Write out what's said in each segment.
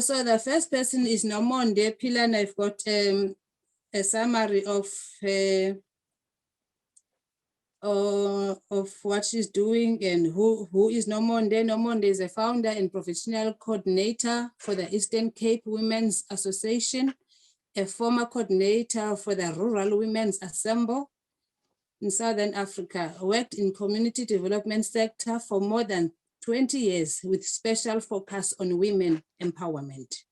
So the first person is Nomonde Pilan. I've got a summary of what she's doing and who is Nomonde. Nomonde is a founder and professional coordinator for the Eastern Cape Women's Association, a former coordinator for the Rural Women's Assembly in Southern Africa, worked in community development sector for more than 20 years with special focus on women empowerment.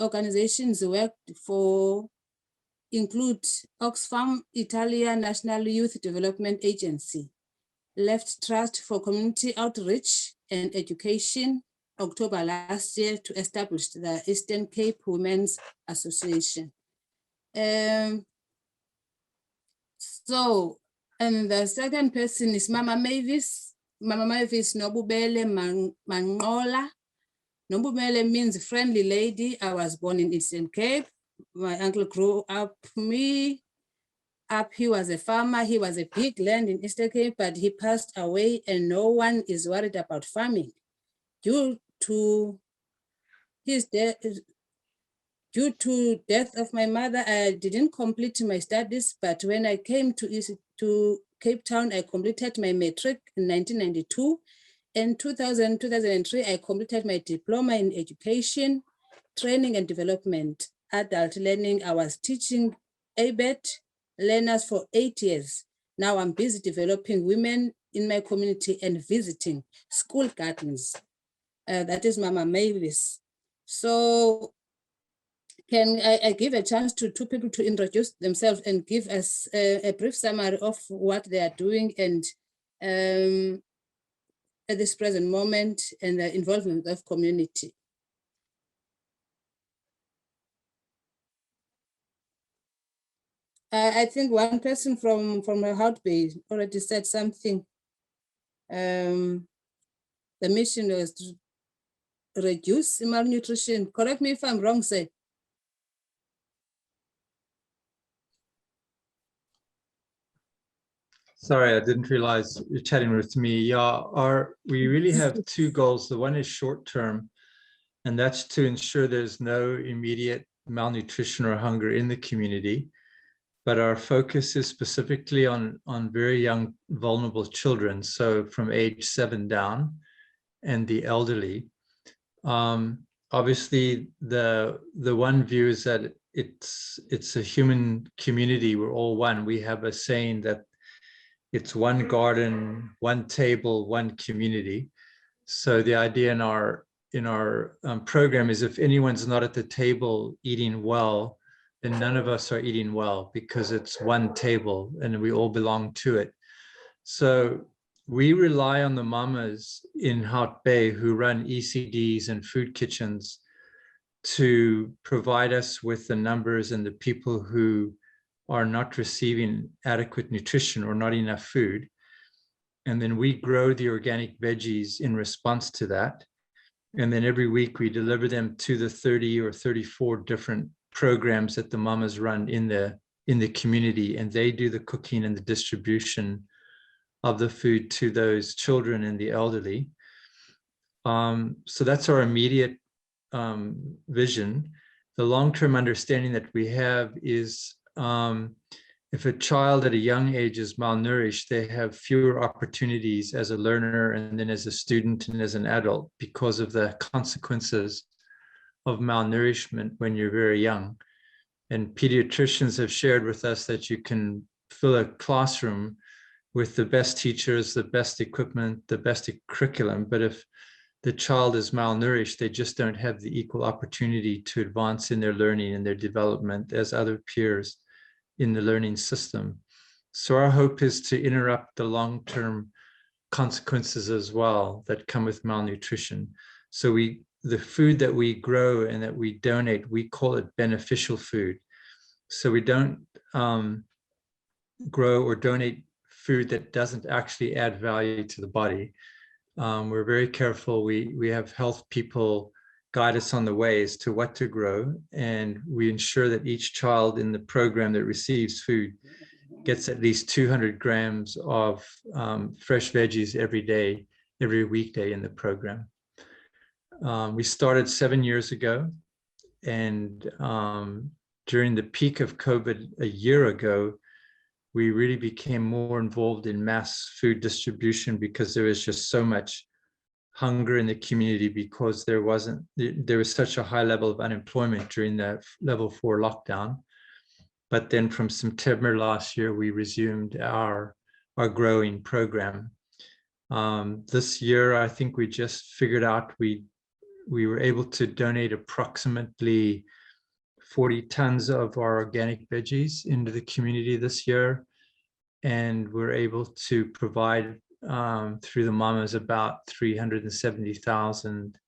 Organizations worked for include Oxfam Italia National Youth Development Agency, Left Trust for Community Outreach and Education, October last year, to establish the Eastern Cape Women's Association. And the second person is Mama Mavis. Mama Mavis Nobubele Mangola. Nobubele means friendly lady. I was born in Eastern Cape. My uncle grew up he was a farmer. He was a big land in Eastern Cape, but he passed away and no one is worried about farming. Due to his death, due to death of my mother, I didn't complete my studies, but when I came to Cape Town, I completed my matric in 1992. In 2003, I completed my diploma in education, training and development, adult learning. I was teaching ABET learners for 8 years. Now I'm busy developing women in my community and visiting school gardens. That is Mama Mavis. So can I give a chance to two people to introduce themselves and give us a brief summary of what they are doing and at this present moment and the involvement of community. I think one person from Hout Bay already said something. The mission was to reduce malnutrition. Correct me if I'm wrong, say. Sorry, I didn't realize you're chatting with me. Yeah, we really have two goals. The one is short term, and that's to ensure there's no immediate malnutrition or hunger in the community. But our focus is specifically on very young, vulnerable children, so from age 7 down, and the elderly. Obviously, the one view is that it's a human community. We're all one. We have a saying that it's one garden, one table, one community. So the idea in our program is if anyone's not at the table eating well, then none of us are eating well because it's one table and we all belong to it. So we rely on the mamas in Hout Bay who run ECDs and food kitchens to provide us with the numbers and the people who are not receiving adequate nutrition or not enough food. And then we grow the organic veggies in response to that. And then every week we deliver them to the 30 or 34 different programs that the mamas run in the community, and they do the cooking and the distribution of the food to those children and the elderly. So that's our immediate vision. The long-term understanding that we have is if a child at a young age is malnourished, they have fewer opportunities as a learner and then as a student and as an adult because of the consequences of malnourishment when you're very young. And pediatricians have shared with us that you can fill a classroom with the best teachers, the best equipment, the best curriculum, but if the child is malnourished, they just don't have the equal opportunity to advance in their learning and their development as other peers in the learning system. So our hope is to interrupt the long-term consequences as well that come with malnutrition. So the food that we grow and that we donate, we call it beneficial food. So we don't grow or donate food that doesn't actually add value to the body. We're very careful. We have health people guide us on the way as to what to grow, and we ensure that each child in the program that receives food gets at least 200 grams of fresh veggies every day, every weekday in the program. We started 7 years ago, and during the peak of COVID a year ago, we really became more involved in mass food distribution because there was just so much hunger in the community, because there was such a high level of unemployment during the level 4 lockdown. But then from September last year, we resumed our growing program. This year, I think we just figured out we were able to donate approximately 40 tons of our organic veggies into the community this year. And we're able to provide through the mamas about 370,000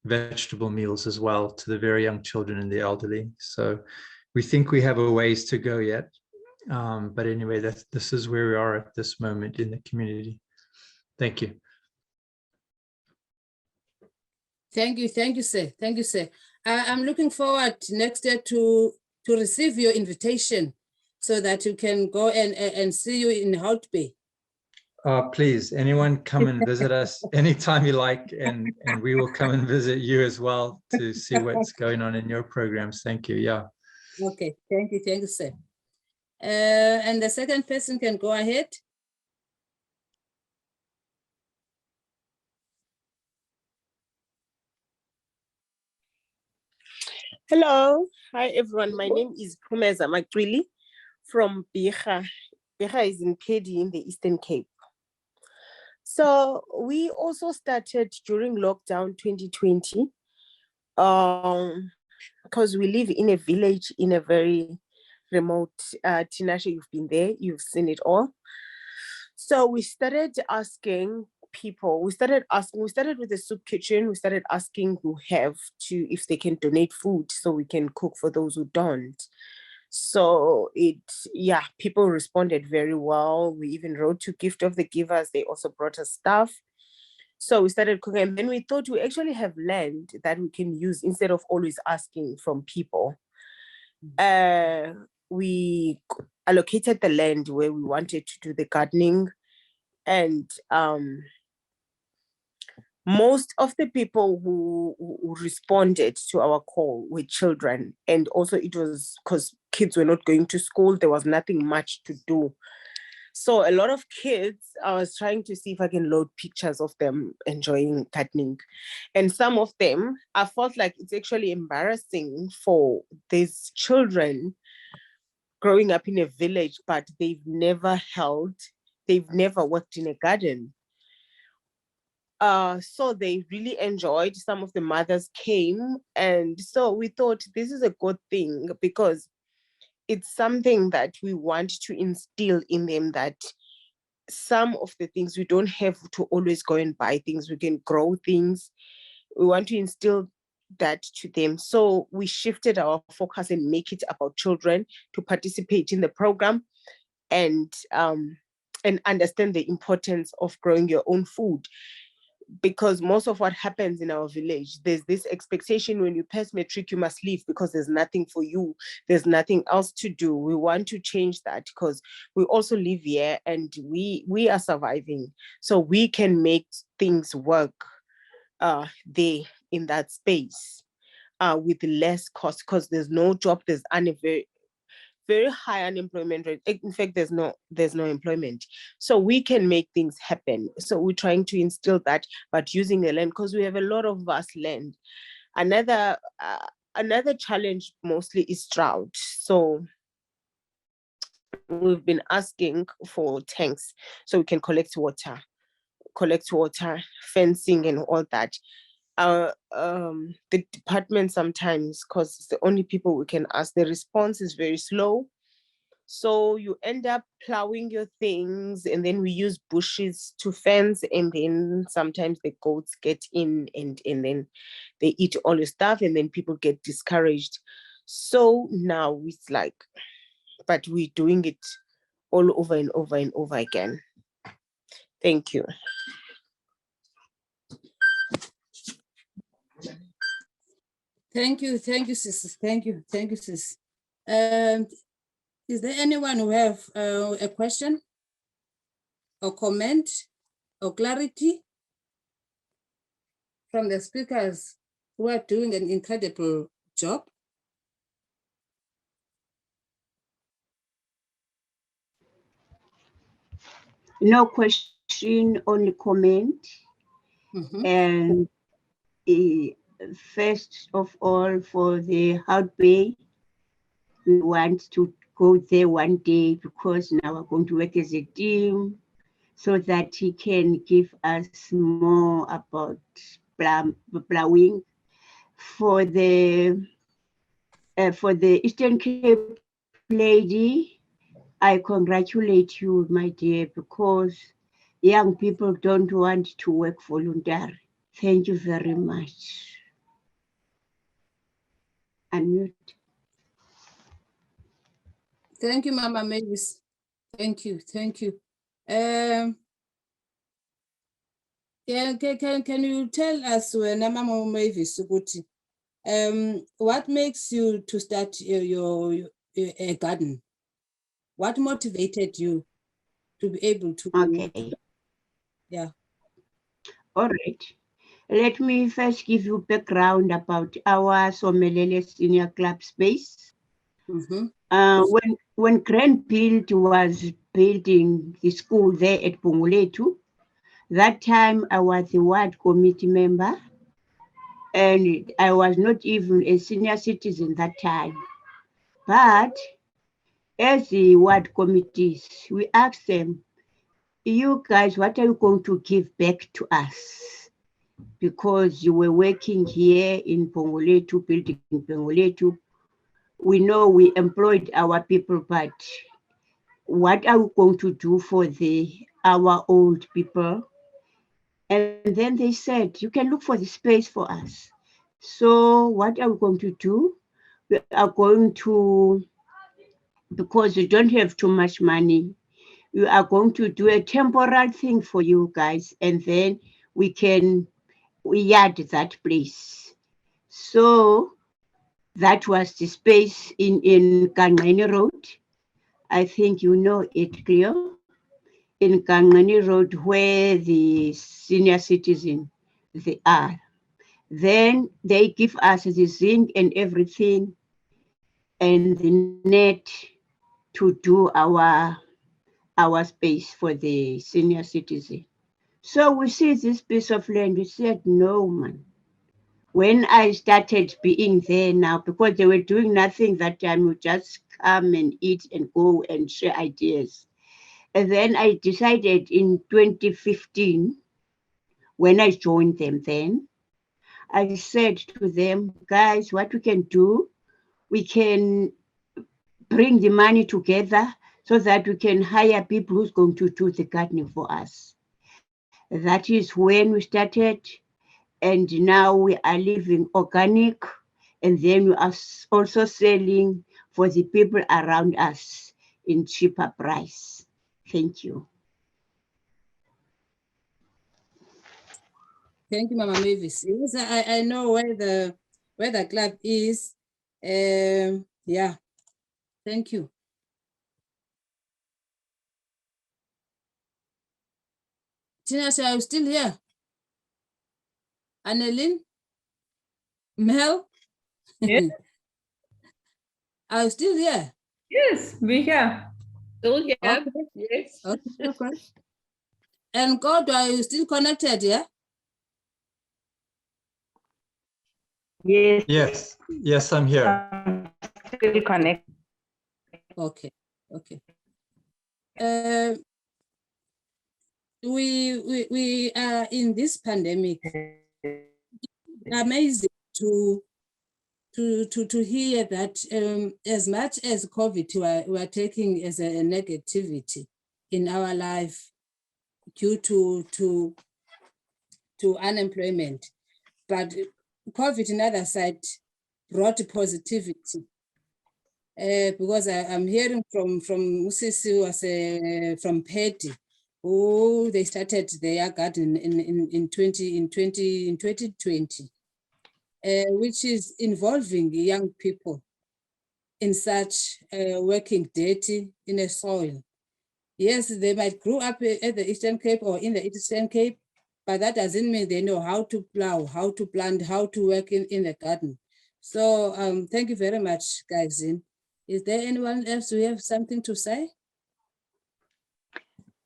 vegetable meals as well to the very young children and the elderly. So we think we have a ways to go yet. But anyway, this is where we are at this moment in the community. Thank you. Thank you, sir. Thank you, sir. I'm looking forward next year to receive your invitation so that you can go and see you in Hout Bay. Please, anyone come and visit us anytime you like, and we will come and visit you as well to see what's going on in your programs. Thank you. Yeah. Okay, thank you, sir. And the second person can go ahead. Hello, hi everyone. My name is Pumeza Makwili from Biha. Biha is in Pedi in the Eastern Cape. So we also started during lockdown 2020 because we live in a village in a very remote, Tinashe, you've been there, you've seen it all. So we started asking people, we started with the soup kitchen, we started asking who have to, if they can donate food so we can cook for those who don't. So people responded very well. We even wrote to Gift of the Givers. They also brought us stuff. So we started cooking, and then we thought we actually have land that we can use instead of always asking from people. We allocated the land where we wanted to do the gardening, and most of the people who responded to our call were children. And also it was because kids were not going to school. There was nothing much to do. So a lot of kids, I was trying to see if I can load pictures of them enjoying gardening. And some of them, I felt like it's actually embarrassing for these children growing up in a village, but they've never worked in a garden. So they really enjoyed. Some of the mothers came, and so we thought this is a good thing because it's something that we want to instill in them, that some of the things we don't have to always go and buy things, we can grow things. We want to instill that to them. So we shifted our focus and make it about children to participate in the program and understand the importance of growing your own food. Because most of what happens in our village, there's this expectation when you pass matric, you must leave because there's nothing for you. There's nothing else to do. We want to change that because we also live here and we are surviving. So we can make things work there in that space with less cost, because there's no job, there's very high unemployment rate. In fact, there's no employment. So we can make things happen. So we're trying to instill that, but using the land, because we have a lot of vast land. Another challenge mostly is drought. So we've been asking for tanks so we can collect water, fencing and all that. The department sometimes, because it's the only people we can ask, the response is very slow. So you end up plowing your things, and then we use bushes to fence, and then sometimes the goats get in and then they eat all your stuff, and then people get discouraged. So now it's like, but we're doing it all over and over and over again. Thank you. Thank you, sis. Thank you, sis. Is there anyone who have a question or comment or clarity from the speakers who are doing an incredible job. No question, only comment. Mhm. And first of all, for the outbay, we want to go there one day because now we're going to work as a team so that he can give us more about plowing. For the Eastern Cape lady, I congratulate you, my dear, because young people don't want to work voluntary. Thank you very much. Unmute. Thank you, Mama Mavis. Thank you, thank you. Yeah, can you tell us when Mama Mavis what makes you to start your a garden? What motivated you to be able to? Okay. Yeah. All right. Let me first give you background about our Somelele Senior Club space. Mm-hmm. When Grandbuild was building the school there at Punguletu, that time I was the ward committee member, and I was not even a senior citizen that time. But as the ward committees, we asked them, you guys, what are you going to give back to us? Because you were working here in Pongoletu, building Pongoletu. We know we employed our people, but what are we going to do for our old people? And then they said, you can look for the space for us. So what are we going to do? We are going to, because we don't have too much money, we are going to do a temporary thing for you guys, and then we yard that place. So that was the space in Kangani Road. I think you know it clear. In Kangani Road, where the senior citizen they are. Then they give us the zinc and everything and the net to do our space for the senior citizen. So we see this piece of land, we said, no, man. When I started being there now, because they were doing nothing that time, we just come and eat and go and share ideas. And then I decided in 2015, when I joined them then, I said to them, guys, what we can do, we can bring the money together so that we can hire people who's going to do the gardening for us. That is when we started, and now we are living organic, and then we are also selling for the people around us in cheaper price. Thank you. Thank you, Mama Mavis. Yes, I know where the club is. Yeah. Thank you. Tina, are you still here? Annelyn? Mel? Yes. Are you still here? Yes, we have. Still here. Okay. Yes. Okay. And God, are you still connected? Yeah. Yes. Yes, I'm here. Still connected. Okay. We are in this pandemic. Amazing to hear that as much as COVID we are taking as a negativity in our life due to unemployment, but COVID on the other side brought positivity. Because I'm hearing from Musisi was from Petty, who they started their garden in 2020, which is involving young people in such working dirty in a soil. Yes, they might grow up at the Eastern Cape or in the Eastern Cape, but that doesn't mean they know how to plow, how to plant, how to work in the garden. So thank you very much, guys. Is there anyone else who have something to say?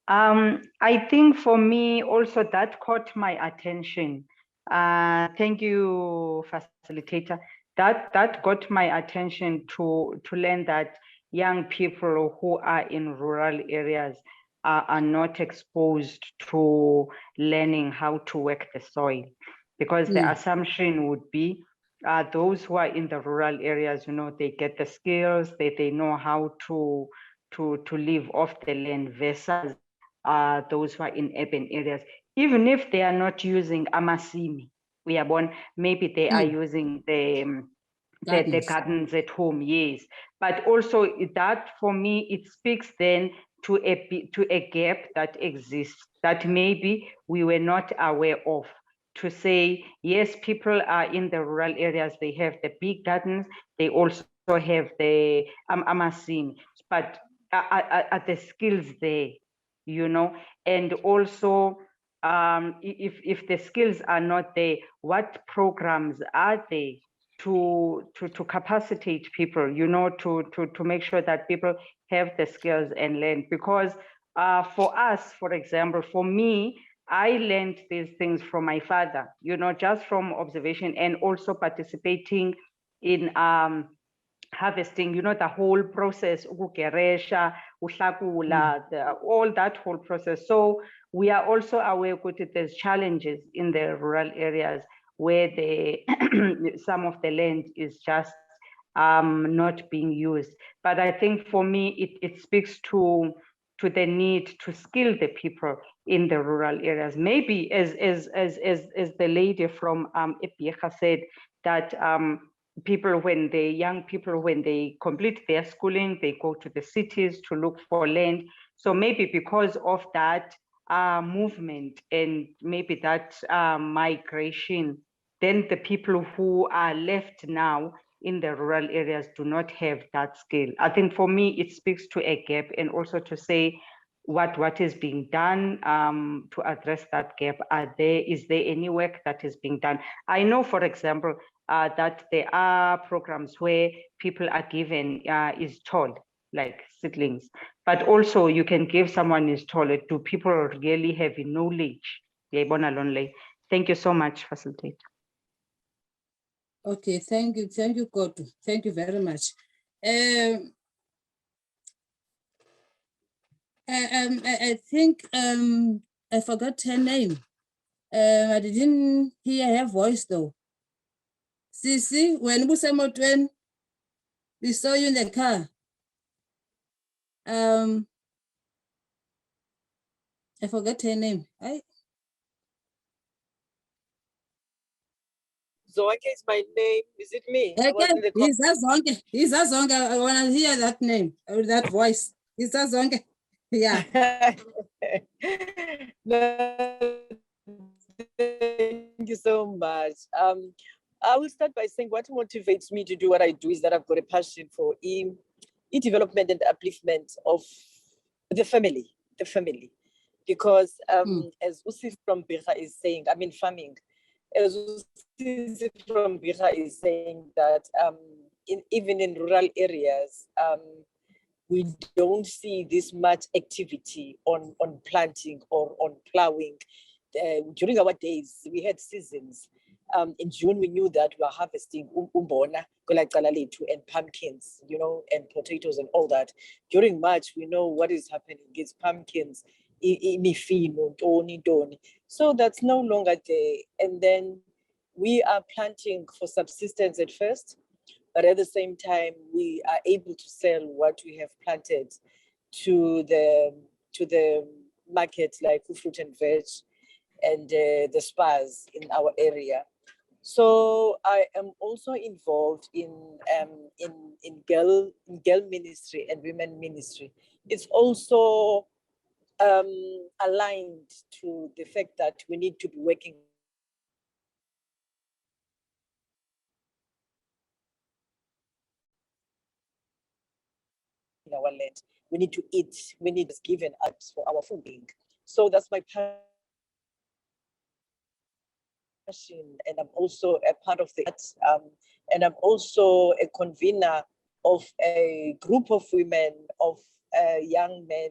I think for me also that caught my attention. Thank you, facilitator. That got my attention to learn that young people who are in rural areas are not exposed to learning how to work the soil, because the assumption would be those who are in the rural areas, you know, they get the skills, they know how to live off the land, versus those who are in urban areas. Even if they are not using amasimi, we are born, maybe they are using the gardens at home, yes. But also that, for me, it speaks then to a gap that exists, that maybe we were not aware of. To say, yes, people are in the rural areas, they have the big gardens, they also have the amasimi, but are the skills there, you know? And also, if the skills are not there, what programs are there to capacitate people, you know, to make sure that people have the skills and learn? Because for us, for example, for me, I learned these things from my father, you know, just from observation, and also participating in harvesting, you know, the whole process, ukugeresha, uhlakula, all that whole process. So we are also aware that there's challenges in the rural areas where the some of the land is just not being used. But I think for me, it speaks to the need to skill the people in the rural areas. Maybe as the lady from Epiecha said, that young people, when they complete their schooling, they go to the cities to look for land. So maybe because of that movement, and maybe that migration, then the people who are left now in the rural areas do not have that skill. I think for me, it speaks to a gap, and also to say what is being done to address that gap. Is there any work that is being done? I know, for example, that there are programs where people are given is told, like seedlings, but also you can give someone is told. Do people really have knowledge? Thank you so much, facilitator. Okay, thank you, Kotu. Thank you very much. I think I forgot her name. I didn't hear her voice though. Sisi, when Busamotwen, we saw you in the car. I forgot her name. Zoake is my name. Is it me? I was in the He's Zonke. I want to hear that name, or that voice. He's Zonke. Yeah. Thank you so much. I will start by saying what motivates me to do what I do is that I've got a passion for development and upliftment of the family. Because as Usi from Bira is saying, I mean farming, as Usi from Bira is saying that even in rural areas, we don't see this much activity on planting or on plowing. During our days, we had seasons. In June, we knew that we were harvesting umbona, and pumpkins, you know, and potatoes and all that. During March, we know what is happening. It's pumpkins, so that's no longer there. And then we are planting for subsistence at first, but at the same time, we are able to sell what we have planted to the market, like fruit and veg, and the spas in our area. So I am also involved in girl ministry and women ministry. It's also aligned to the fact that we need to be working in our land. We need to eat. We need to given us for our food. So that's my and I'm also a part of and I'm also a convener of a group of women, of young men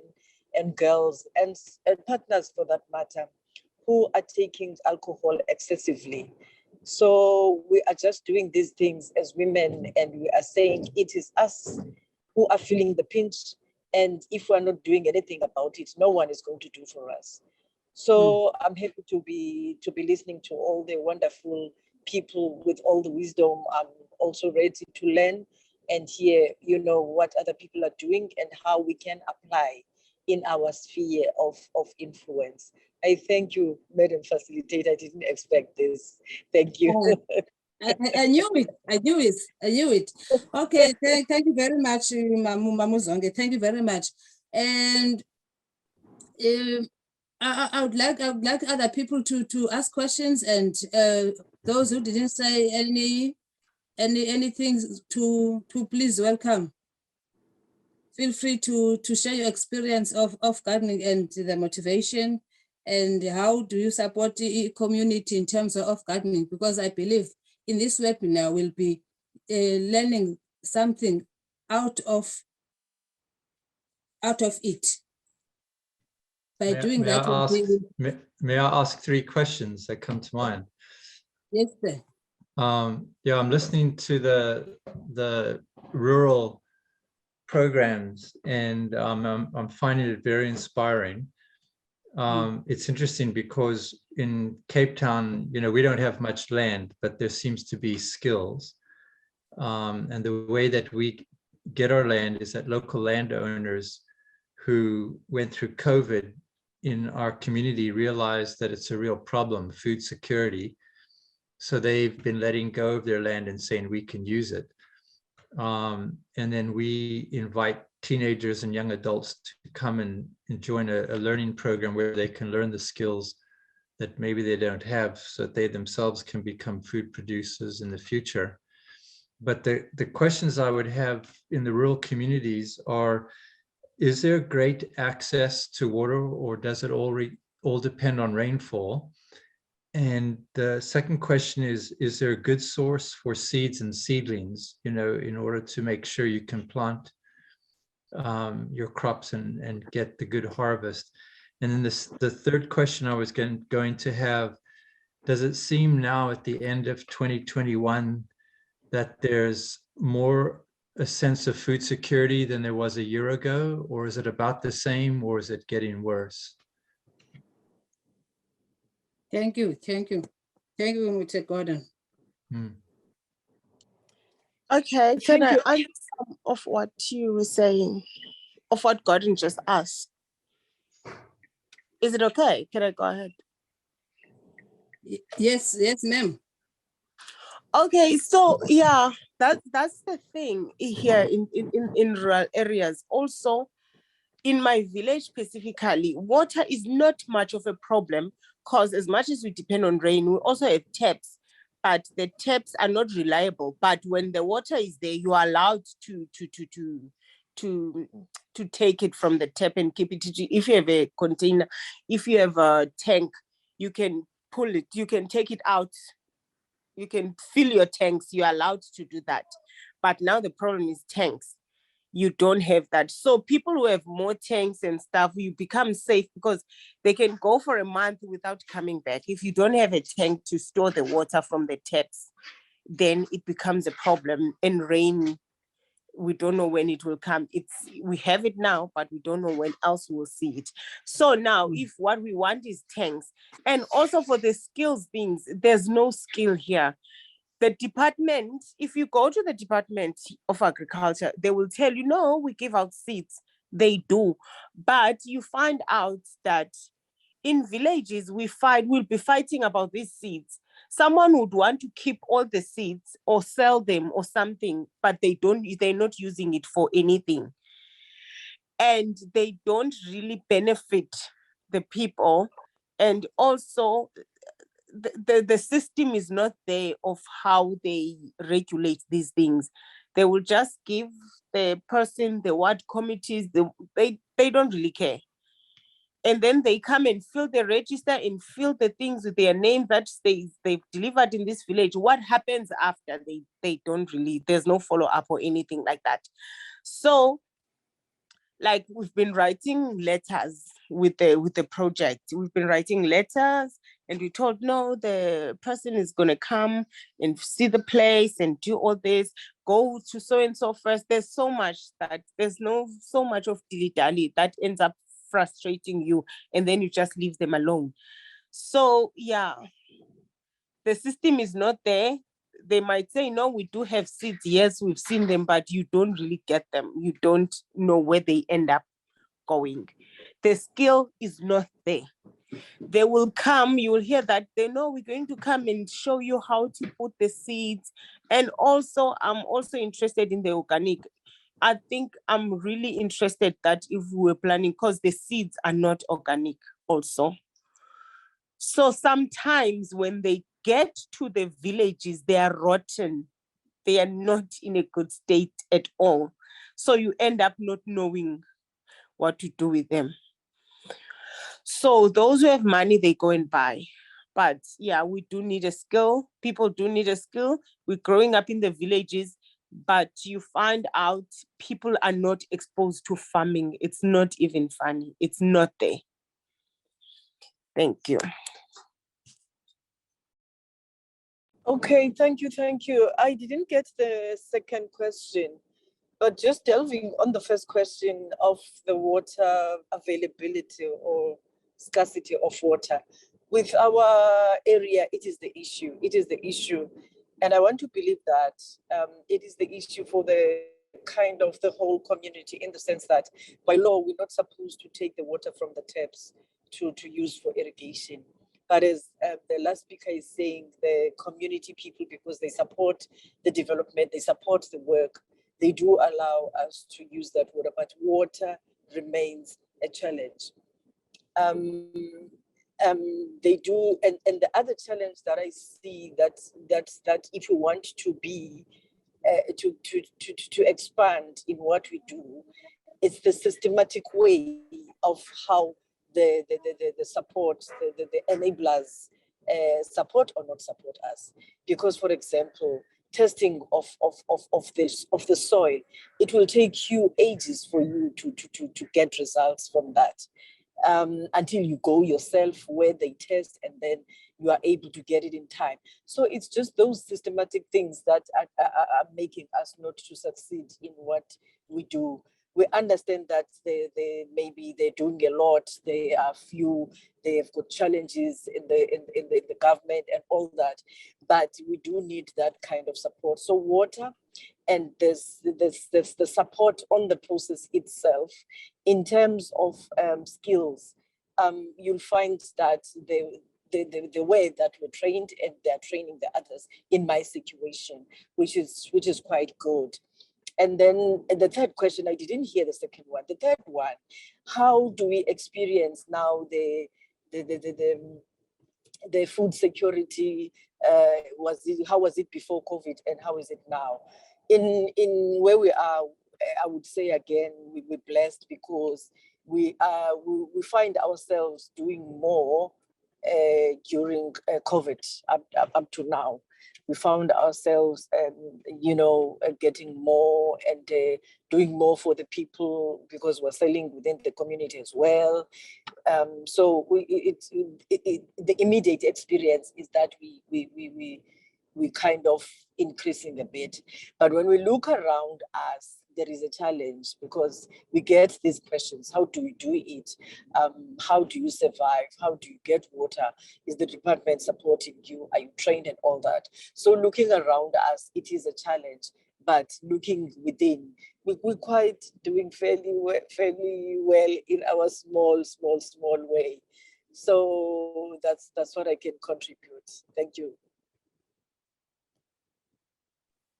and girls, and partners for that matter, who are taking alcohol excessively. So we are just doing these things as women, and we are saying it is us who are feeling the pinch. And if we're not doing anything about it, no one is going to do for us. So I'm happy to be listening to all the wonderful people with all the wisdom. I'm also ready to learn and hear, what other people are doing and how we can apply in our sphere of influence. I thank you, Madam Facilitator. I didn't expect this. Thank you. I knew it. I knew it. Okay, thank you very much, Mamu Zonge. Thank you very much. And I would like other people to ask questions, and those who didn't say anything to please welcome. Feel free to share your experience of gardening and the motivation, and how do you support the community in terms of gardening, because I believe in this webinar we'll be learning something out of it. By doing that, may I ask 3 questions that come to mind? Yes, sir. Yeah, I'm listening to the rural programs, and I'm finding it very inspiring. It's interesting because in Cape Town, we don't have much land, but there seems to be skills. And the way that we get our land is that local landowners who went through COVID in our community realized that it's a real problem, food security. So they've been letting go of their land and saying we can use it. And then we invite teenagers and young adults to come and join a learning program where they can learn the skills that maybe they don't have, so that they themselves can become food producers in the future. But the questions I would have in the rural communities are, is there great access to water, or does it all depend on rainfall? And the second question is there a good source for seeds and seedlings, in order to make sure you can plant your crops and get the good harvest? And then the third question I was going to have, does it seem now at the end of 2021 that there's more a sense of food security than there was a year ago, or is it about the same, or is it getting worse? Thank you, Mr. Gordon. Okay, can I answer some of what you were saying, of what Gordon just asked? Is it okay? Can I go ahead? Yes, ma'am. Okay, so yeah, that's the thing here in rural areas. Also, in my village specifically, water is not much of a problem, because as much as we depend on rain, we also have taps, but the taps are not reliable. But when the water is there, you are allowed to take it from the tap and keep it. If you have a container, if you have a tank, you can pull it, you can take it out, you can fill your tanks, you're allowed to do that. But now the problem is tanks. You don't have that. So people who have more tanks and stuff, you become safe because they can go for a month without coming back. If you don't have a tank to store the water from the taps, then it becomes a problem. And rain, we don't know when it will come. We have it now, but we don't know when else we'll see it. So now, if what we want is tanks, and also for the skills things, there's no skill here. The department, if you go to the Department of Agriculture, they will tell you, no, we give out seeds. They do. But you find out that in villages, we'll be fighting about these seeds. Someone would want to keep all the seeds or sell them or something, but they're not using it for anything. And they don't really benefit the people. And also, the system is not there of how they regulate these things. They will just give the person, the ward committees, they don't really care. And then they come and fill the register and fill the things with their name that they've delivered in this village. What happens after? They don't really, there's no follow-up or anything like that. So like we've been writing letters with the project. We've been writing letters and we told, no, the person is going to come and see the place and do all this, go to so-and-so first. There's so much that so much of dilly-dally that ends up frustrating you, and then you just leave them alone. So yeah, the system is not there. They might say, no, we do have seeds. Yes, we've seen them, but you don't really get them. You don't know where they end up going. The skill is not there. They will come, you will hear that they know we're going to come and show you how to put the seeds. And also, I'm also interested in the organic. I think I'm really interested that if we were planning, because the seeds are not organic also. So sometimes when they get to the villages, they are rotten. They are not in a good state at all. So you end up not knowing what to do with them. So those who have money, they go and buy. But yeah, we do need a skill. People do need a skill. We're growing up in the villages, but you find out people are not exposed to farming. It's not even funny. It's not there. Thank you. Okay, thank you. I didn't get the second question, but just delving on the first question of the water availability or scarcity of water. With our area, it is the issue. It is the issue. And I want to believe that it is the issue for the kind of the whole community, in the sense that by law, we're not supposed to take the water from the taps to use for irrigation. But as the last speaker is saying, the community people, because they support the development, they support the work, they do allow us to use that water, but water remains a challenge. They do, and the other challenge that I see that if you want to be to expand in what we do, it's the systematic way of how the support, the enablers support or not support us. Because, for example, testing of the soil, it will take you ages for you to get results from that. Until you go yourself where they test, and then you are able to get it in time. So it's just those systematic things that are making us not to succeed in what we do. We understand that maybe they're doing a lot. They are few. They have got challenges in the government and all that, but we do need that kind of support. So water, and there's the support on the process itself. In terms of skills, you'll find that the way that we're trained, and they're training the others in my situation, which is quite good. And then the third question, I didn't hear the second one. The third one, how do we experience now the food security? How was it before COVID, and how is it now? In where we are, I would say again, we're blessed because we find ourselves doing more during COVID up to now. We found ourselves, getting more and doing more for the people, because we're selling within the community as well. So the immediate experience is that we kind of increasing a bit. But when we look around us, there is a challenge, because we get these questions: how do we do it? How do you survive? How do you get water? Is the department supporting you? Are you trained and all that? So looking around us, it is a challenge. But looking within, we're quite doing fairly well in our small way. So that's what I can contribute. Thank you.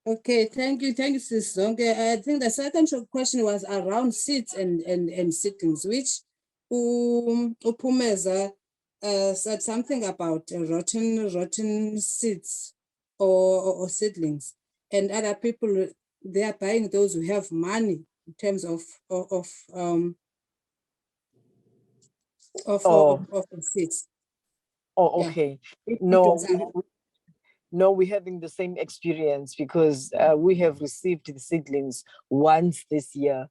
Okay, thank you, Sis Zonke. I think the second question was around seeds and seedlings, which Upumeza said something about rotten seeds or seedlings, and other people, they are buying those who have money in terms of of Oh. the seeds. Oh, Yeah. okay. It No, was no, we're having the same experience because we have received the seedlings once this year.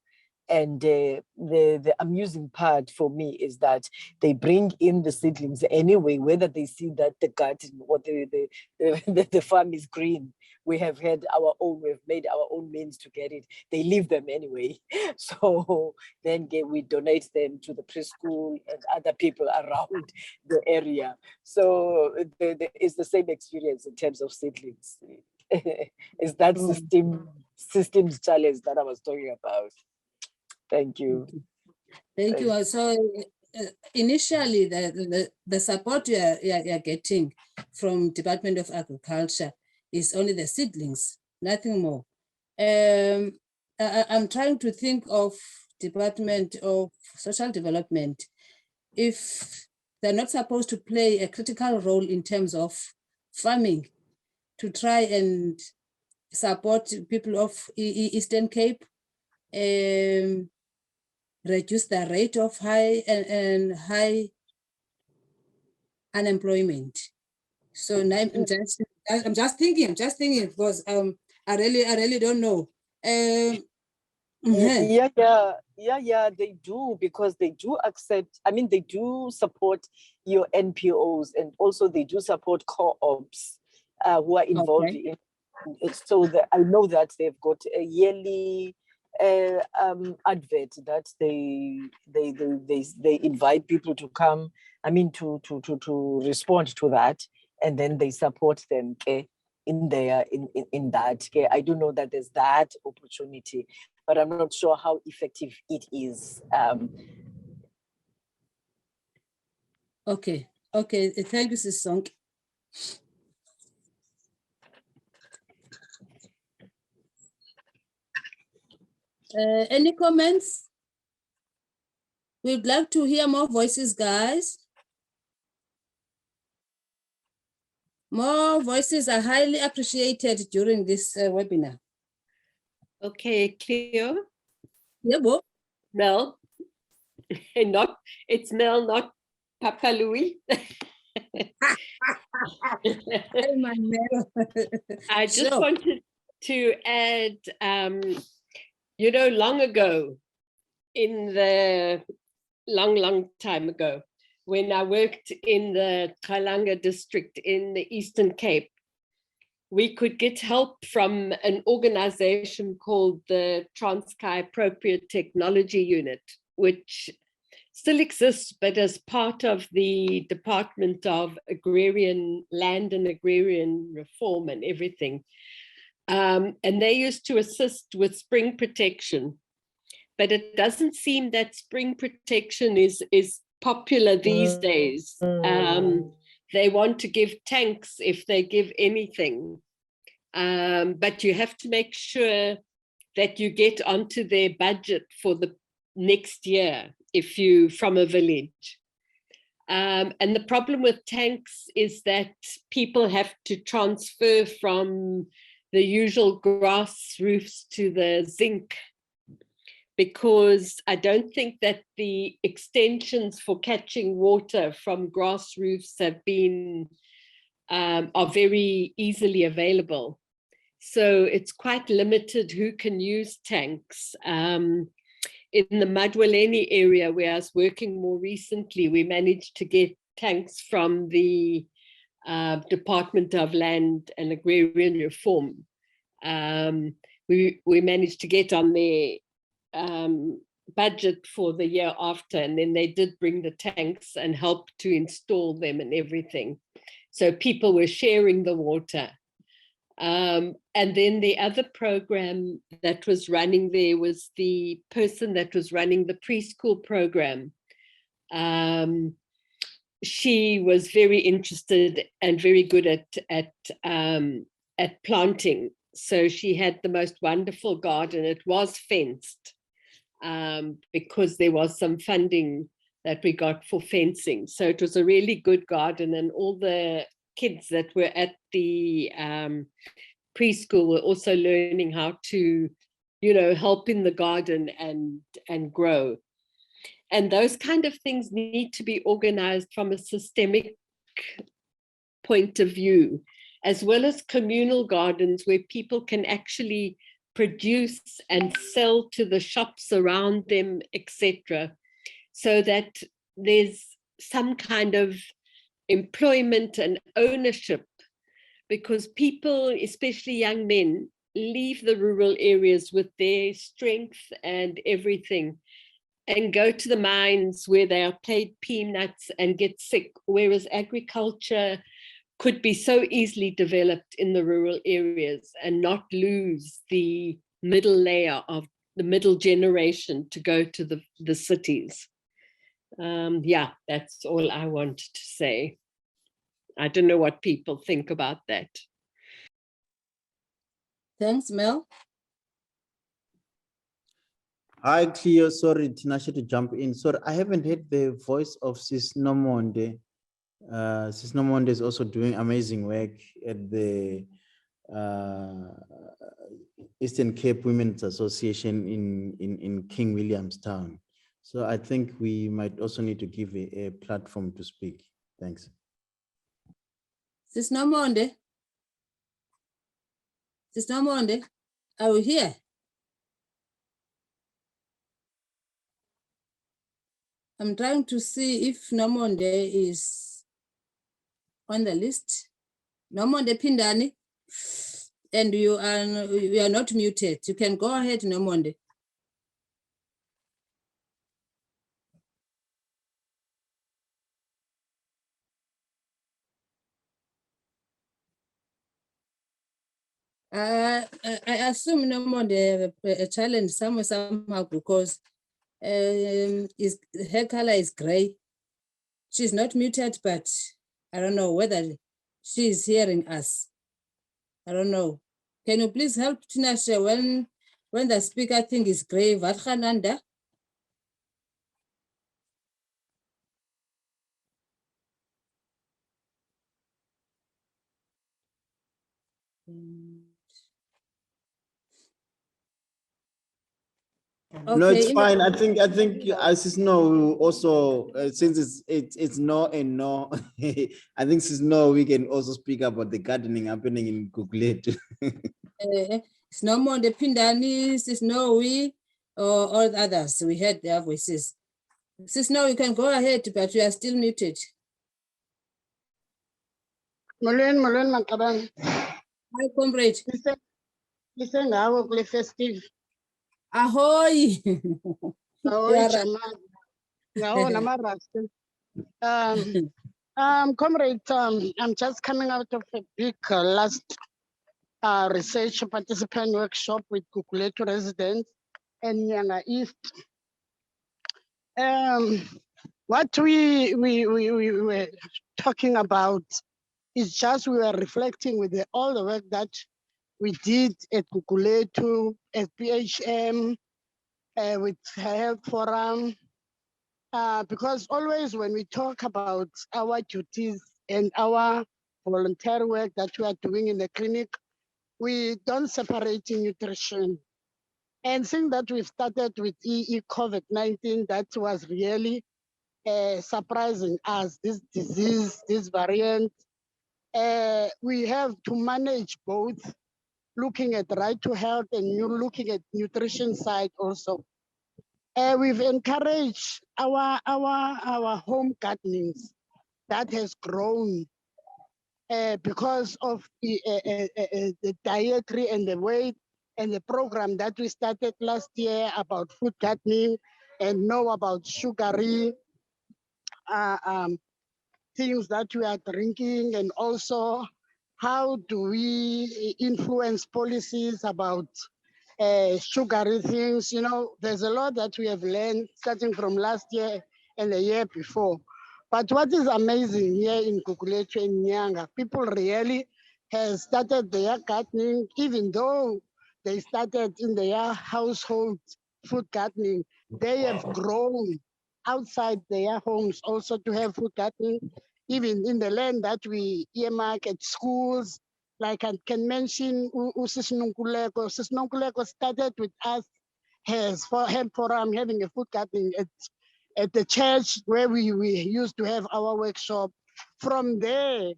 And the amusing part for me is that they bring in the seedlings anyway, whether they see that the garden or the farm is green. We have had our own, we've made our own means to get it. They leave them anyway. So then we donate them to the preschool and other people around the area. So it's the same experience in terms of seedlings. It's that systems challenge that I was talking about. Thank you. Thank you. So initially, the support you're getting from Department of Agriculture is only the seedlings, nothing more. I'm trying to think of Department of Social Development. If they're not supposed to play a critical role in terms of farming, to try and support people of Eastern Cape, reduce the rate of high unemployment. So now I'm just thinking because I really don't know. Yeah, they do, because they do accept, I mean, they do support your NPOs, and also they do support co-ops who are involved in it. So I know that they've got a yearly advert that they invite people to come, I mean, to respond to that, and then they support them in that. I do know that there's that opportunity, but I'm not sure how effective it is. Okay, thank you, Sis Song. Any comments? We'd like to hear more voices, guys. More voices are highly appreciated during this webinar. Okay, Cleo. Yeah, Bo. Mel. It's Mel, not Papa Louis. Hey, my Mel. I just wanted to add, long ago, in the long time ago, when I worked in the Kalanga district in the Eastern Cape, we could get help from an organization called the Transkei Appropriate Technology Unit, which still exists, but as part of the Department of Agrarian Land and Agrarian Reform and everything. And they used to assist with spring protection, but it doesn't seem that spring protection is popular these days. They want to give tanks if they give anything, but you have to make sure that you get onto their budget for the next year if you from a village. And the problem with tanks is that people have to transfer from the usual grass roofs to the zinc, because I don't think that the extensions for catching water from grass roofs have been, are very easily available. So it's quite limited who can use tanks. In the Madwaleni area where I was working more recently, we managed to get tanks from the Department of Land and Agrarian Reform. We managed to get on their budget for the year after, and then they did bring the tanks and help to install them and everything. So people were sharing the water. And then the other program that was running there was the person that was running the preschool program. She was very interested and very good at planting. So she had the most wonderful garden. It was fenced because there was some funding that we got for fencing. So it was a really good garden, and all the kids that were at the preschool were also learning how to, help in the garden and grow. And those kind of things need to be organized from a systemic point of view, as well as communal gardens where people can actually produce and sell to the shops around them, etc., so that there's some kind of employment and ownership, because people, especially young men, leave the rural areas with their strength and everything and go to the mines where they are paid peanuts and get sick, whereas agriculture could be so easily developed in the rural areas and not lose the middle layer of the middle generation to go to the cities. Yeah, that's all I wanted to say. I don't know what people think about that. Thanks, Mel. Hi, Cleo. Sorry, Tinashe, to jump in. Sorry, I haven't heard the voice of Sis Nomonde. Sis Nomonde is also doing amazing work at the Eastern Cape Women's Association in King Williamstown. So I think we might also need to give a platform to speak. Thanks. Sis Nomonde. Sis Nomonde, are we here? I'm trying to see if Nomonde is on the list. Nomonde Pindani, and you are not muted. You can go ahead, Nomonde. I assume Nomonde have a challenge somehow because her color is gray. She's not muted, but I don't know whether she is hearing us. I don't know. Can you please help Tinashe when the speaker thing is gray? Vathananda? No, it's Okay, fine. I think Sis No will also since it's no and no. I think Sis No, we can also speak about the gardening happening in Gugulethu. it's no more the Pindanis, it's no we or all the others. We heard their voices. Sis, no, you can go ahead, but you are still muted. Molweni Maqabane. Hi, comrade. Lisengawo kule festive. Ahoy! Ahoy Yeah, right. Jamal. Ngawo namarasta. Comrade, I'm just coming out of a big last research participant workshop with Gugulethu residents and Nyanga East. What we were talking about is just we were reflecting with all the work that we did at Gugulethu, at PHM, with Health Forum, because always when we talk about our duties and our volunteer work that we are doing in the clinic, we don't separate in nutrition. And seeing that we've started with COVID-19, that was really surprising us, this disease, this variant. We have to manage both, looking at right to health and looking at nutrition side also. We've encouraged our home gardenings that has grown because of the dietary and the weight and the program that we started last year about food gardening and know about sugary things that we are drinking, and also how do we influence policies about sugary things. You know, there's a lot that we have learned starting from last year and the year before. But what is amazing here in Gugulethu and Nyanga, people really have started their gardening, even though they started in their household food gardening, they have grown outside their homes also to have food gardening, even in the land that we earmark at schools. Like I can mention Sis Nonkuleko. Sis Nonkuleko started with us as for Health Forum having a food garden at at the church where we used to have our workshop. From there,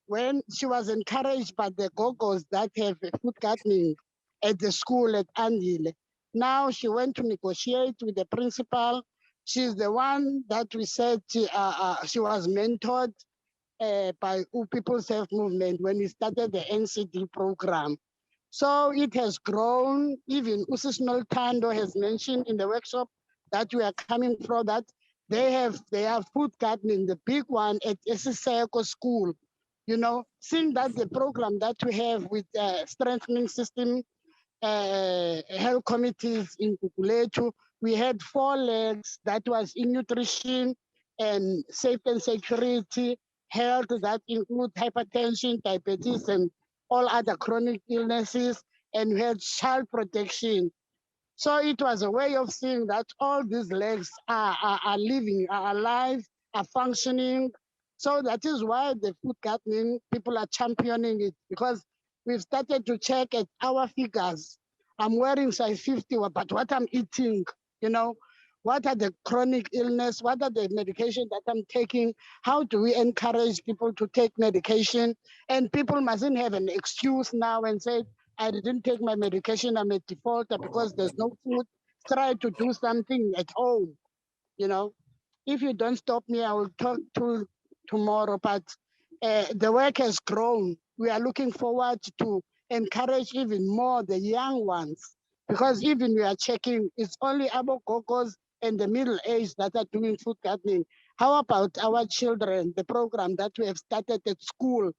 when she was encouraged by the gogos that have food gardening at the school at Andile, now she went to negotiate with the principal. She's the one that we said she was mentored by People's Health Movement when we started the NCD program. So it has grown. Even Usis Tando has mentioned in the workshop that we are coming from, that they have food gardening, the big one at Esiseko School. You know, seeing that the program that we have with strengthening system health committees in Kukuletu, we had 4 legs that was in nutrition and safety and security, health that include hypertension, diabetes, and all other chronic illnesses, and we had child protection. So it was a way of seeing that all these legs are living, are alive, are functioning. So that is why the food gardening, people are championing it, because we've started to check at our figures. I'm wearing size 50, but what I'm eating, you know, what are the chronic illness? What are the medication that I'm taking? How do we encourage people to take medication? And people mustn't have an excuse now and say, I didn't take my medication, I'm a defaulter because there's no food. Try to do something at home, you know. If you don't stop me, I will talk to tomorrow, but the work has grown. We are looking forward to encourage even more the young ones, because even we are checking, it's only our gogos and the middle age that are doing food gardening. How about our children, the program that we have started at school,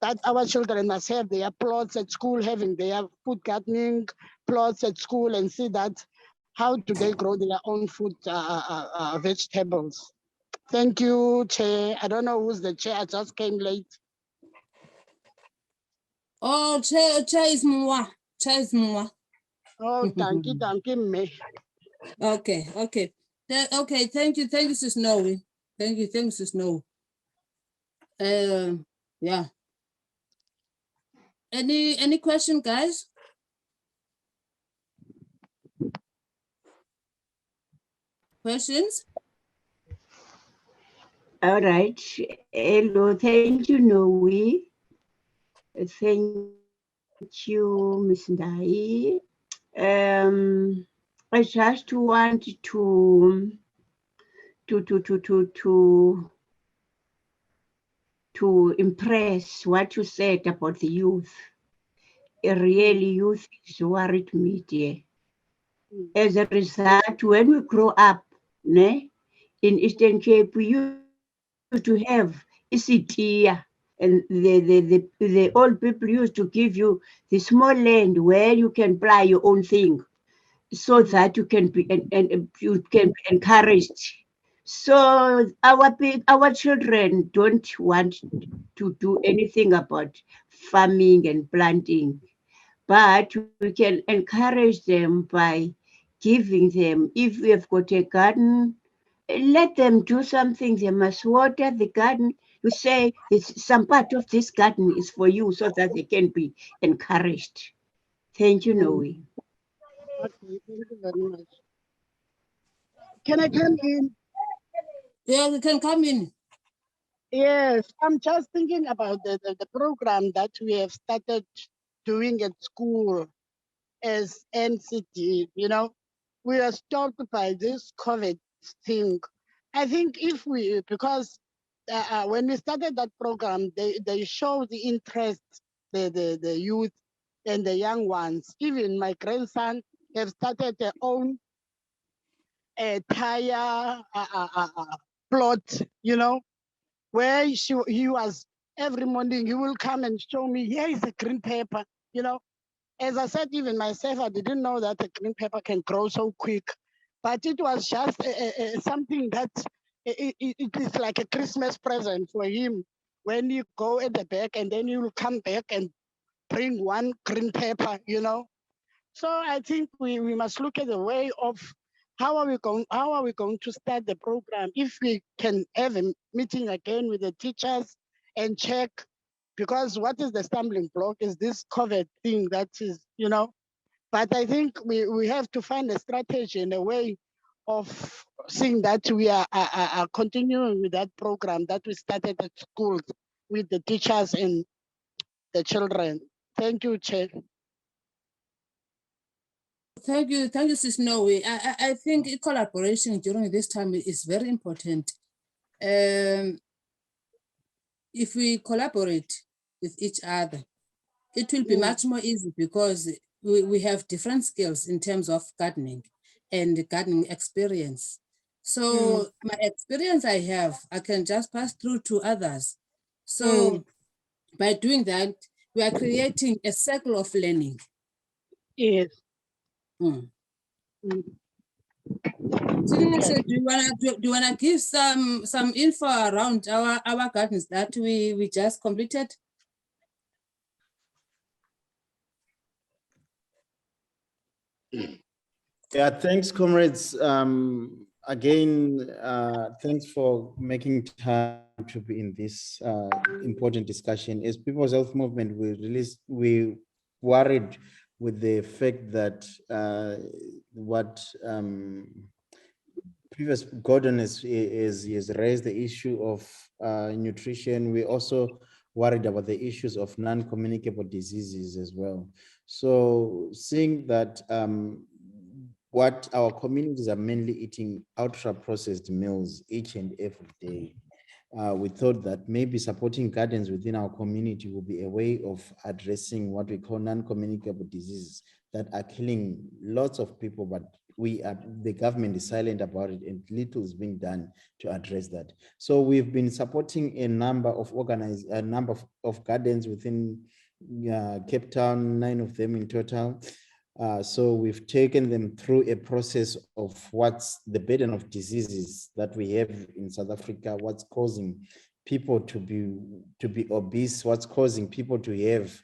that our children must have their plots at school, having their food gardening plots at school, and see that how do they grow their own food vegetables. Thank you, Chair. I don't know who's the chair. I just came late. Oh, Chair is moi. Chair is moi. Oh, thank you, me. Okay. Okay, thank you, Sis Snowy. Thank you, Sis Snow. Yeah. Any question, guys? Questions? All right. Hello, thank you, Noe. Thank you, Ms. Ndai. I just want to impress what you said about the youth. Really, youth is worried me, dear. As a result, when we grow up, in Eastern Cape, we used to have Isitia, and the old people used to give you the small land where you can plant your own thing, so that you can be and you can be encouraged. So our children don't want to do anything about farming and planting, but we can encourage them by giving them, if we have got a garden, let them do something. They must water the garden. You say some part of this garden is for you, so that they can be encouraged. Thank you, Noe. Okay, thank you very much. Can I come in? Yeah, we can come in. Yes, I'm just thinking about the program that we have started doing at school as NCT, you know. We are stopped by this COVID thing. I think if we, because when we started that program, they show the interest, the youth and the young ones. Even my grandson have started their own tire plot, you know, where he was every morning, he will come and show me, here is a green pepper, you know. As I said, even myself, I didn't know that a green pepper can grow so quick, but it was just something that it is like a Christmas present for him. When you go at the back and then you will come back and bring one green pepper, you know. So I think we must look at the way of how are we going to start the program. If we can have a meeting again with the teachers and check, because what is the stumbling block is this COVID thing that is, you know. But I think we have to find a strategy and a way of seeing that we are continuing with that program that we started at schools with the teachers and the children. Thank you, Chair. Thank you, Sis Noe. I think collaboration during this time is very important. If we collaborate with each other, it will be much more easy because we have different skills in terms of gardening and gardening experience. So my experience I have, I can just pass through to others. So by doing that, we are creating a circle of learning. Yes. Tinashe, do you wanna give some info around our gardens that we just completed? Yeah, thanks, comrades. Again, thanks for making time to be in this important discussion. As People's Health Movement, we worried with the fact that what previous Gordon has raised the issue of nutrition. We also worried about the issues of non-communicable diseases as well. So seeing that what our communities are mainly eating ultra-processed meals each and every day, we thought that maybe supporting gardens within our community will be a way of addressing what we call non-communicable diseases that are killing lots of people, but the government is silent about it and little is being done to address that. So we've been supporting a number of gardens within Cape Town, 9 of them in total. So we've taken them through a process of what's the burden of diseases that we have in South Africa, what's causing people to be obese, what's causing people to have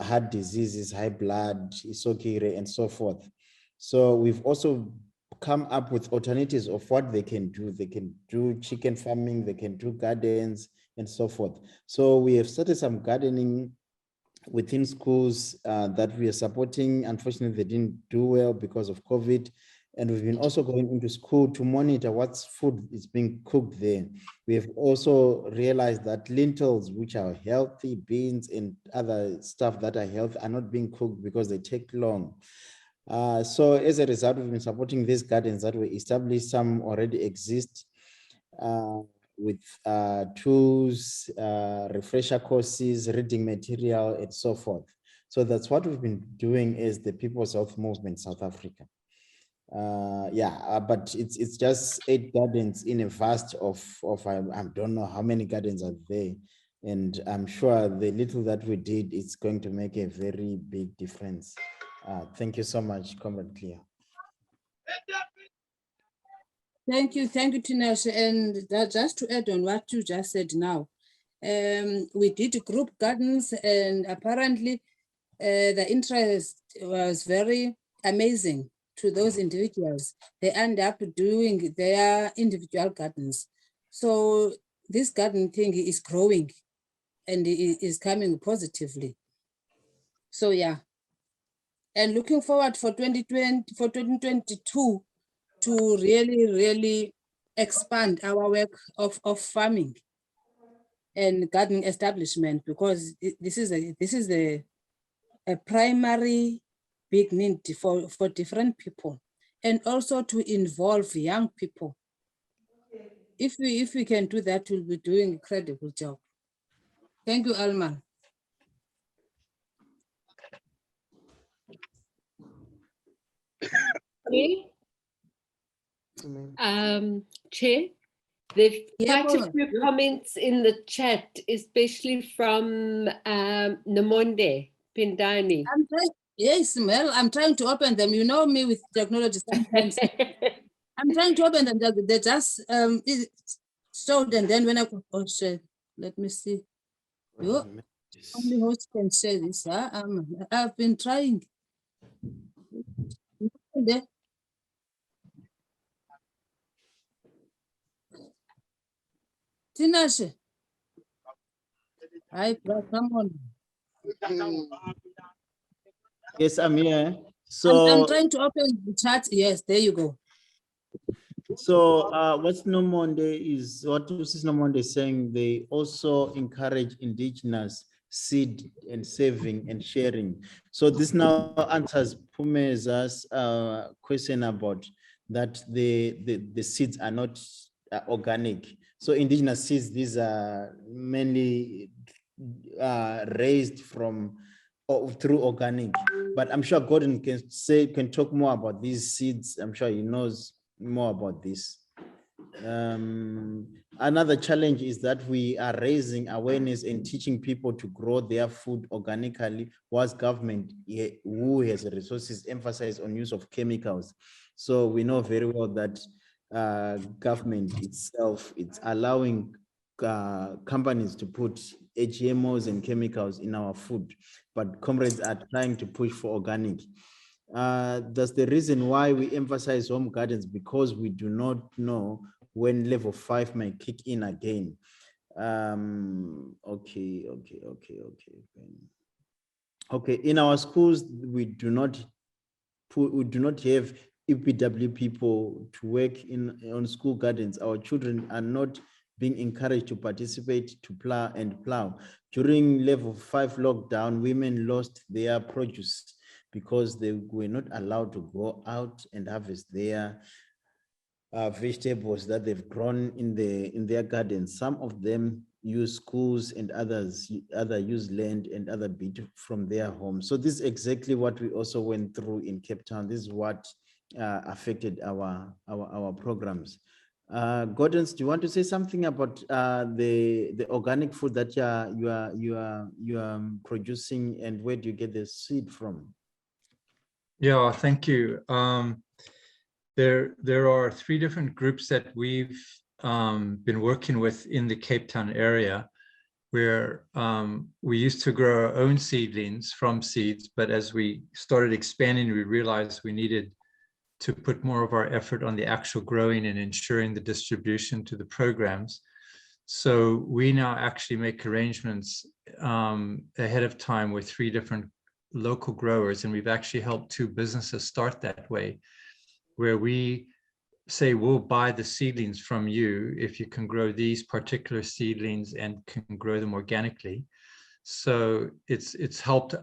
heart diseases, high blood, isokire, and so forth. So we've also come up with alternatives of what they can do. They can do chicken farming, they can do gardens, and so forth. So we have started some gardening within schools that we are supporting. Unfortunately, they didn't do well because of COVID. And we've been also going into school to monitor what food is being cooked there. We have also realized that lentils, which are healthy, beans and other stuff that are healthy, are not being cooked because they take long. So as a result, we've been supporting these gardens that were established. Some already exist with tools, refresher courses, reading material, and so forth. So that's what we've been doing as the People's Health Movement South Africa. But it's just 8 gardens in a vast of I don't know how many gardens are there. And I'm sure the little that we did is going to make a very big difference. Thank you so much, Comrade Clear. Thank you, Tinashe. And that, just to add on what you just said now, we did group gardens, and apparently the interest was very amazing to those individuals. They end up doing their individual gardens. So this garden thing is growing and it is coming positively. So yeah. And looking forward for 2022 to really expand our work of farming and gardening establishment, because this is a primary big need for different people, and also to involve young people. If we can do that, we'll be doing an incredible job. Thank you, Alma. Chair, there's Yeah, quite a Mama. few comments in the chat, especially from Namonde Pindani. Yes, Mel, I'm trying to open them. You know me with technology sometimes. I'm trying to open them. They just showed, and then when I could share, let me see. You only host can share this. I've been trying. Tinashe. Hi, come on. Yes, I'm here. I'm trying to open the chat. Yes, there you go. So what Mrs. Nomonde is saying, they also encourage indigenous seed and saving and sharing. So this now answers Pumeza's question about that the seeds are not organic. So indigenous seeds, these are mainly raised from or through organic. But I'm sure Gordon can talk more about these seeds. I'm sure he knows more about this. Another challenge is that we are raising awareness and teaching people to grow their food organically, whilst government, who has resources, emphasize on use of chemicals. So we know very well that government itself, it's allowing companies to put HMOs and chemicals in our food, but comrades are trying to push for organic. That's the reason why we emphasize home gardens, because we do not know when level 5 might kick in again. Okay. In our schools, we do not have EPW people to work on school gardens. Our children are not being encouraged to participate to plow. During level 5 lockdown, women lost their produce because they were not allowed to go out and harvest their vegetables that they've grown in their gardens. Some of them use schools and others use land and other bit from their homes. So this is exactly what we also went through in Cape Town. This is what affected our programs. Gordon, do you want to say something about the organic food that you are producing, and where do you get the seed from? Yeah, thank you. There are 3 different groups that we've been working with in the Cape Town area, where we used to grow our own seedlings from seeds, but as we started expanding, we realized we needed to put more of our effort on the actual growing and ensuring the distribution to the programs. So we now actually make arrangements ahead of time with 3 different local growers, and we've actually helped 2 businesses start that way, where we say we'll buy the seedlings from you if you can grow these particular seedlings and can grow them organically. So it's helped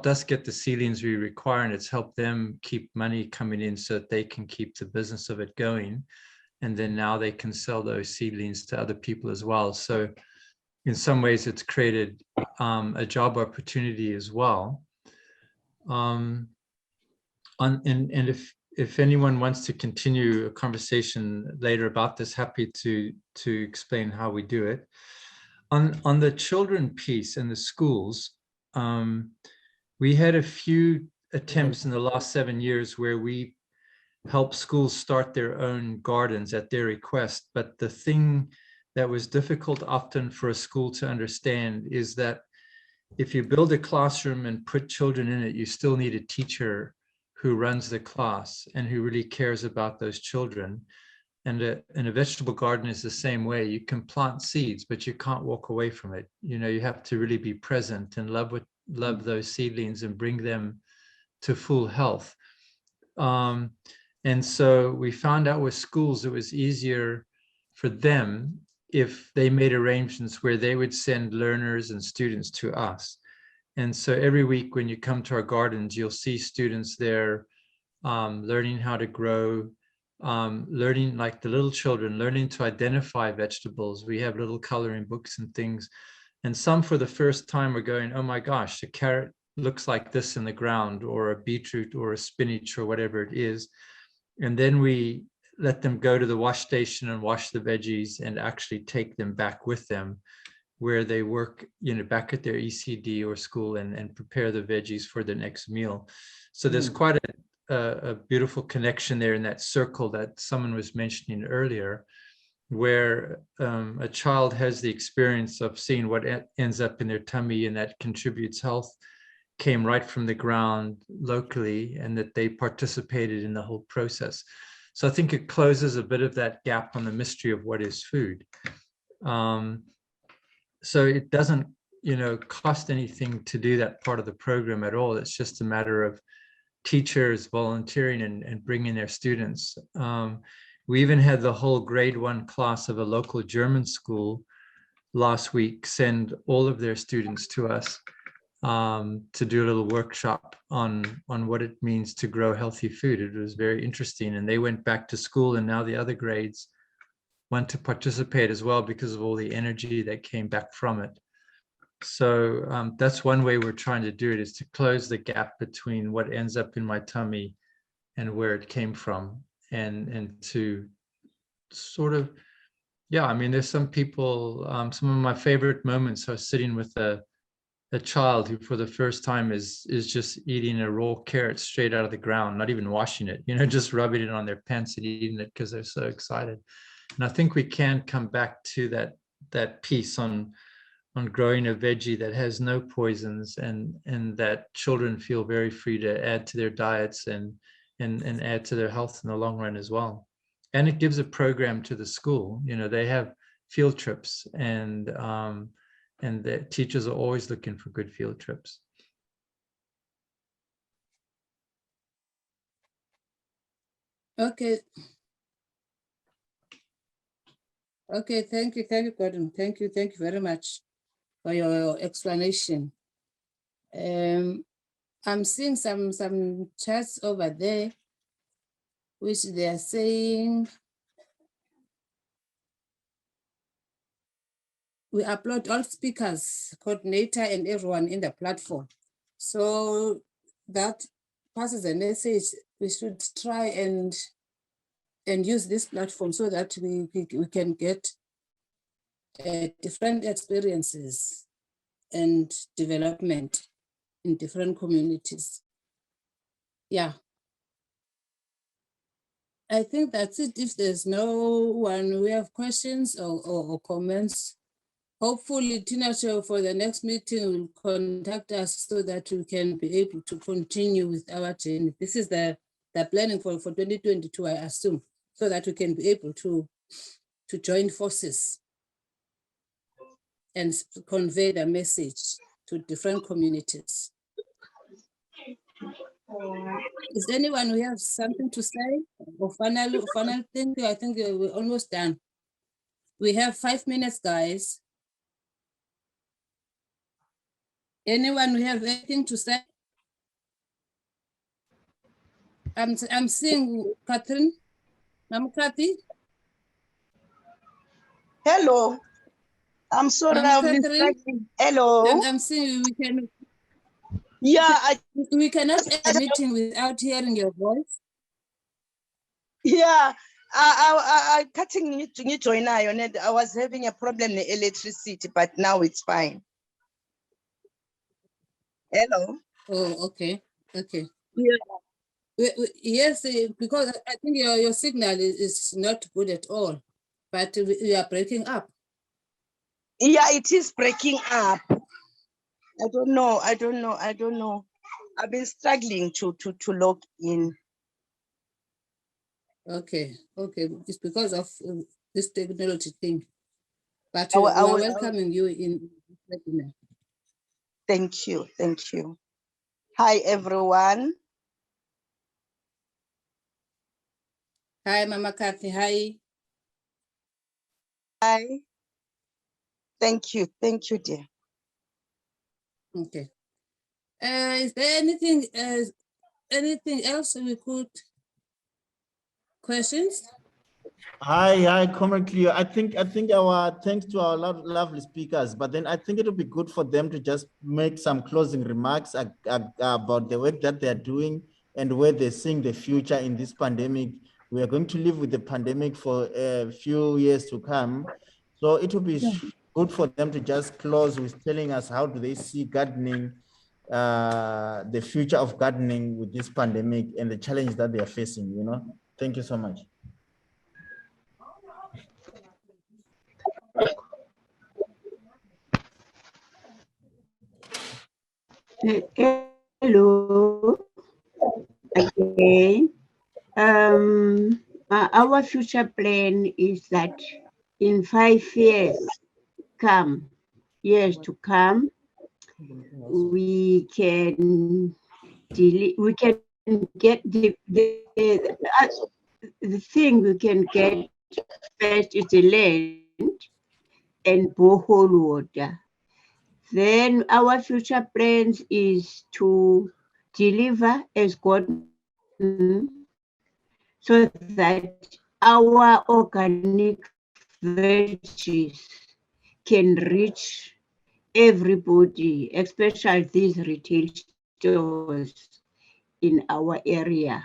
us get the seedlings we require, and it's helped them keep money coming in so that they can keep the business of it going. And then now they can sell those seedlings to other people as well. So in some ways it's created a job opportunity as well. And if anyone wants to continue a conversation later about this, happy to explain how we do it. On the children piece and the schools, we had a few attempts in the last 7 years where we helped schools start their own gardens at their request. But the thing that was difficult often for a school to understand is that if you build a classroom and put children in it, you still need a teacher who runs the class and who really cares about those children. And a vegetable garden is the same way. You can plant seeds, but you can't walk away from it. You know, you have to really be present and love those seedlings and bring them to full health. And so we found out with schools, it was easier for them if they made arrangements where they would send learners and students to us. And so every week when you come to our gardens, you'll see students there learning how to grow, learning, like the little children, learning to identify vegetables. We have little coloring books and things. And some for the first time are going, oh my gosh, a carrot looks like this in the ground, or a beetroot or a spinach or whatever it is. And then we let them go to the wash station and wash the veggies and actually take them back with them, where they work, you know, back at their ECD or school and prepare the veggies for the next meal. So there's quite a beautiful connection there in that circle that someone was mentioning earlier, where a child has the experience of seeing what ends up in their tummy and that contributes health, came right from the ground locally, and that they participated in the whole process. So I think it closes a bit of that gap on the mystery of what is food. So it doesn't, you know, cost anything to do that part of the program at all. It's just a matter of teachers volunteering and bringing their students. We even had the whole grade 1 class of a local German school last week send all of their students to us to do a little workshop on what it means to grow healthy food. It was very interesting, and they went back to school, and now the other grades want to participate as well because of all the energy that came back from it. So that's one way we're trying to do it, is to close the gap between what ends up in my tummy and where it came from, and to sort of, yeah, I mean, there's some people, some of my favorite moments are sitting with a child who for the first time is just eating a raw carrot straight out of the ground, not even washing it, you know, just rubbing it on their pants and eating it because they're so excited. And I think we can come back to that piece on growing a veggie that has no poisons, and that children feel very free to add to their diets and add to their health in the long run as well. And it gives a program to the school. You know, they have field trips, and the teachers are always looking for good field trips. Okay. Okay, thank you, Gordon. Thank you very much for your explanation. I'm seeing some chats over there, which they are saying we upload all speakers, coordinator, and everyone in the platform. So that passes a message. We should try and use this platform so that we can get different experiences and development in different communities. Yeah. I think that's it. If there's no one, we have questions or comments. Hopefully, Tinacho for the next meeting will contact us so that we can be able to continue with our journey. This is the planning for 2022, I assume, so that we can be able to join forces and convey the message to different communities. Is there anyone who has something to say? Or final thing? I think we're almost done. We have 5 minutes, guys. Anyone who have anything to say? I'm seeing Catherine. Ma'am Kathy. Hello. I'm sorry. Hello. I'm seeing we can. Yeah, we cannot end the meeting without hearing your voice. Yeah, I cutting you join I was having a problem with electricity, but now it's fine. Hello. Oh, okay. Okay. Yeah. Yes, because I think your signal is not good at all, but we are breaking up. Yeah, it is breaking up. I don't know. I've been struggling to log in. Okay, it's because of this technology thing. But we are welcoming you in. Thank you. Hi, everyone. Hi, Mama Kathy. Hi. Hi. Thank you, dear. Okay. Is there anything else we could? Questions? Hi, Comrade Cleo. I think our thanks to our lovely speakers, but then I think it would be good for them to just make some closing remarks about the work that they're doing and where they're seeing the future in this pandemic. We are going to live with the pandemic for a few years to come. So it would be good for them to just close with telling us how do they see gardening, the future of gardening with this pandemic and the challenge that they are facing, you know. Thank you so much. Hello again. Our future plan is that in 5 years to come, we can get the thing we can get first is the land and borehole water. Then our future plans is to deliver as God, so that our organic veggies can reach everybody, especially these retail stores in our area.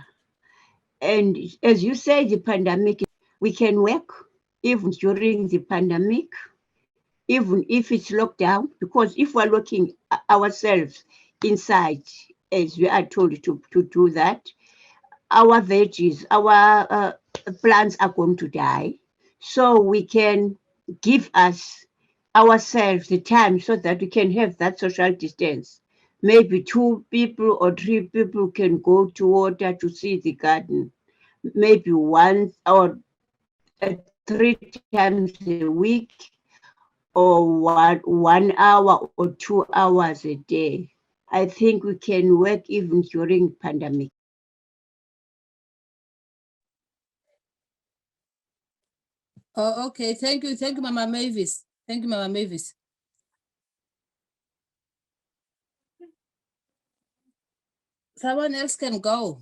And as you say, the pandemic, we can work even during the pandemic, even if it's locked down, because if we're looking ourselves inside, as we are told to do that, our veggies, our plants are going to die. So we can give ourselves the time so that we can have that social distance. Maybe 2 people or 3 people can go to water to see the garden. Maybe once or 3 times a week, or 1 hour or 2 hours a day. I think we can work even during pandemic. Oh, okay. Thank you, Mama Mavis. Thank you, Mama Mavis. Someone else can go.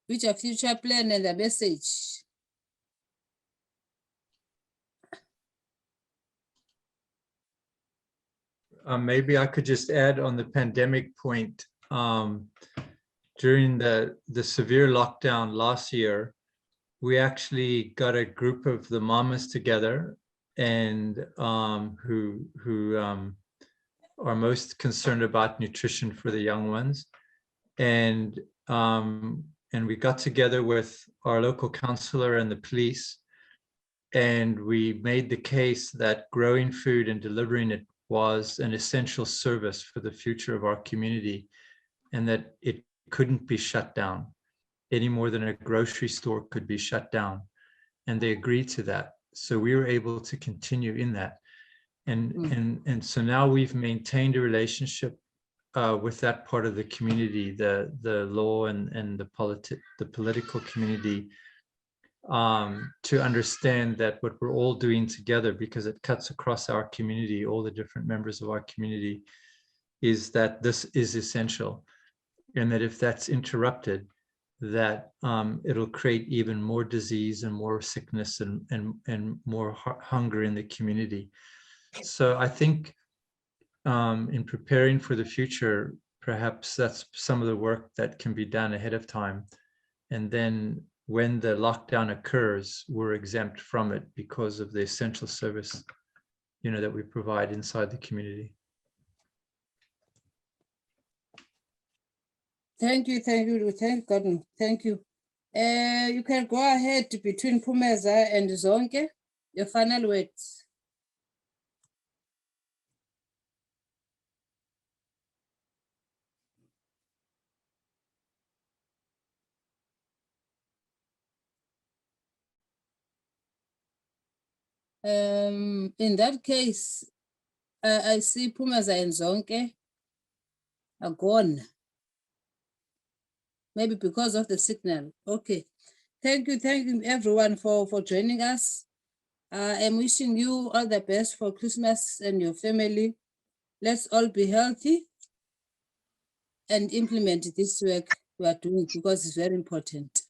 With your future plan and the message. Maybe I could just add on the pandemic point. During the severe lockdown last year, we actually got a group of the mamas together, and who are most concerned about nutrition for the young ones, and we got together with our local councillor and the police, and we made the case that growing food and delivering it was an essential service for the future of our community, and that it couldn't be shut down any more than a grocery store could be shut down. And they agreed to that. So we were able to continue in that. And so now we've maintained a relationship with that part of the community, the law and the political community, to understand that what we're all doing together, because it cuts across our community, all the different members of our community, is that this is essential. And that if that's interrupted, that it'll create even more disease and more sickness and more hunger in the community. So I think in preparing for the future, perhaps that's some of the work that can be done ahead of time. And then when the lockdown occurs, we're exempt from it because of the essential service, that we provide inside the community. Thank you, thank God, thank you. You can go ahead between Pumeza and Zonke, your final words. In that case, I see Pumeza and Zonke are gone. Maybe because of the signal. Okay. Thank you everyone for joining us. I'm wishing you all the best for Christmas and your family. Let's all be healthy and implement this work we are doing because it's very important.